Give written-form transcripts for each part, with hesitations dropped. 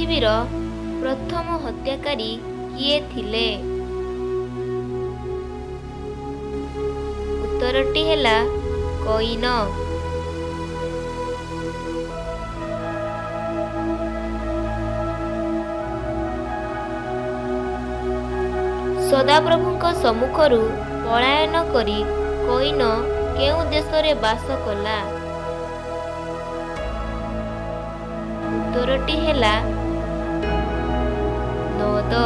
ପୃଥିବୀର ପ୍ରଥମ ହତ୍ୟାକାରୀ କିଏ ଥିଲେ? ଉତ୍ତରଟି ହେଲା କଇନ। ସଦାପ୍ରଭୁଙ୍କ ସମ୍ମୁଖରୁ ପଳାୟନ କରି କଇନ କେଉଁ ଦେଶରେ ବାସ କଲା? ଉତ୍ତରଟି ହେଲା ନୋଦ।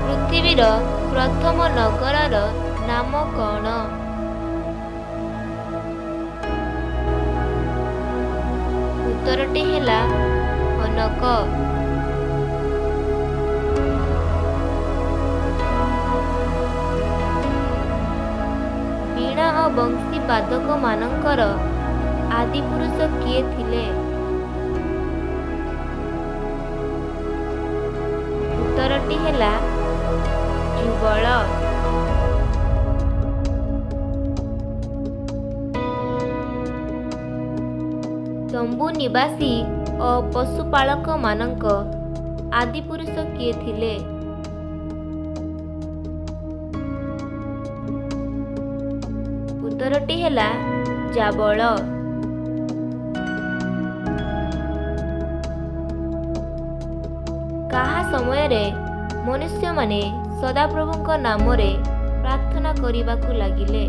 ପୃଥିବୀର ପ୍ରଥମ ନଗରର ନାମ କଣ? ଉତ୍ତରଟି ହେଲା ହନକ। ବୀଣା ଓ ବଂଶୀ ବାଦକ ମାନଙ୍କର ଆଦି ପୁରୁଷ କିଏ ଥିଲେ? ଉତ୍ତରଟି ହେଲା ଯୁଗଳ। ତମ୍ବୁ ନିବାସୀ ଓ ପଶୁପାଳକ ମାନଙ୍କ ଆଦି ପୁରୁଷ କିଏ ଥିଲେ? ଉତ୍ତରଟି ହେଲା ଜାବଳ। କାହା ସମୟରେ ମନୁଷ୍ୟମାନେ ସଦାପ୍ରଭୁଙ୍କ ନାମରେ ପ୍ରାର୍ଥନା କରିବାକୁ ଲାଗିଲେ?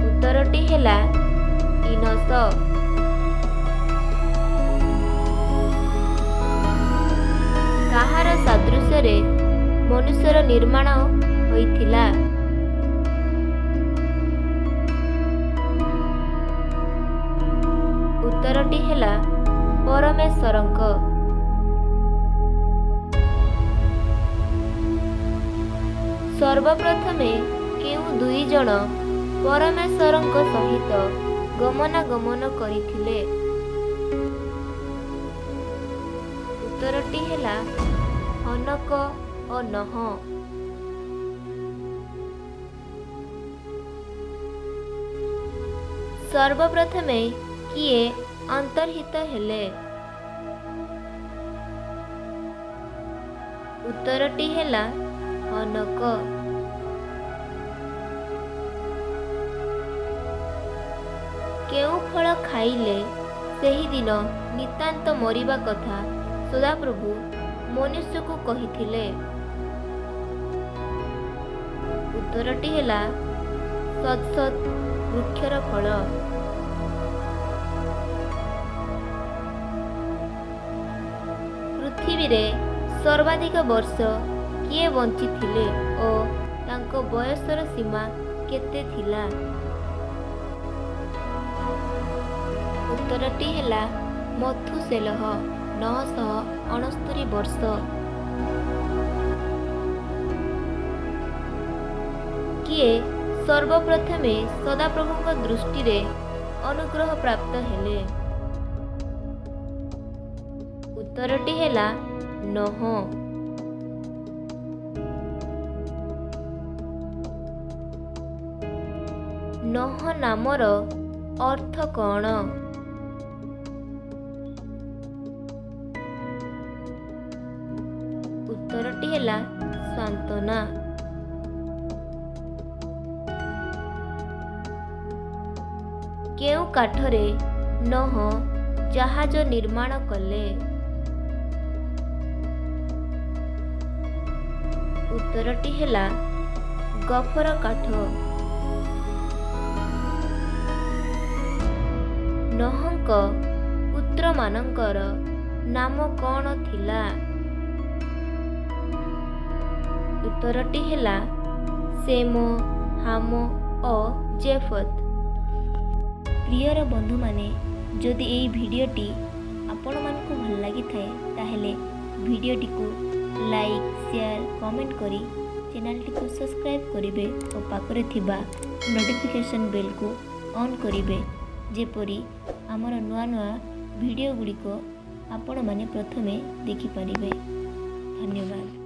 ଉତ୍ତରଟି ହେଲା ଇନସ। କାହାର ସାଦୃଶ୍ୟରେ ମନୁଷ୍ୟର ନିର୍ମାଣ ହୋଇଥିଲା? ଉତ୍ତରଟି ହେଲା ପରମେଶ୍ୱରଙ୍କ। ସର୍ବପ୍ରଥମେ କେଉଁ ଦୁଇ ଜଣ ପରମେଶ୍ୱରଙ୍କ ସହିତ ଗମନାଗମନ କରିଥିଲେ? ଉତ୍ତରଟି ହେଲା ହନକ ଓ ନହ। ସର୍ବପ୍ରଥମେ କିଏ ଅନ୍ତର୍ହିତ ହେଲେ? ଉତ୍ତରଟି ହେଲା ହନକ। କେଉଁ ଫଳ ଖାଇଲେ ସେହିଦିନ ନିତାନ୍ତ ମରିବା କଥା ସଦାପ୍ରଭୁ ମନୁଷ୍ୟକୁ କହିଥିଲେ? ଉତ୍ତରଟି ହେଲା ସତ୍ସତ୍ ବୃକ୍ଷର ଫଳ। ପୃଥିବୀରେ ସର୍ବାଧିକ ବର୍ଷ କିଏ ବଞ୍ଚିଥିଲେ ଓ ତାଙ୍କ ବୟସର ସୀମା କେତେ ଥିଲା? ଉତ୍ତରଟି ହେଲା ମଥୁସେଲହ 969 ବର୍ଷ। କିଏ ସର୍ବପ୍ରଥମେ ସଦାପ୍ରଭୁଙ୍କ ଦୃଷ୍ଟିରେ ଅନୁଗ୍ରହ ପ୍ରାପ୍ତ ହେଲେ? ଉତ୍ତରଟି ହେଲା ନୋହ। ନୋହ ନାମର ଅର୍ଥ କଣ? ଉତ୍ତରଟି ହେଲା ସାନ୍ତ୍ୱନା। କେଉଁ କାଠରେ ନୋହ ଜାହାଜ ନିର୍ମାଣ କଲେ? ଉତ୍ତରଟି ହେଲା ଗଫର କାଠ। ନୋହଙ୍କ ପୁତ୍ରମାନଙ୍କର ନାମ କଣ ଥିଲା? ଉତ୍ତରଟି ହେଲା ସେମ, ହାମ ଓ ଜେଫତ। ପ୍ରିୟର ବନ୍ଧୁମାନେ, ଯଦି ଏହି ଭିଡ଼ିଓଟି ଆପଣମାନଙ୍କୁ ଭଲ ଲାଗିଥାଏ ତାହେଲେ ଭିଡ଼ିଓଟିକୁ ଲାଇକ୍, ସେୟାର, କମେଣ୍ଟ କରି ଚ୍ୟାନେଲଟିକୁ ସବସ୍କ୍ରାଇବ୍ କରିବେ ଓ ପାଖରେ ଥିବା ନୋଟିଫିକେସନ୍ ବେଲ୍କୁ ଅନ୍ କରିବେ, ଯେପରି ଆମର ନୂଆ ନୂଆ ଭିଡ଼ିଓ ଗୁଡ଼ିକ ଆପଣମାନେ ପ୍ରଥମେ ଦେଖିପାରିବେ। ଧନ୍ୟବାଦ।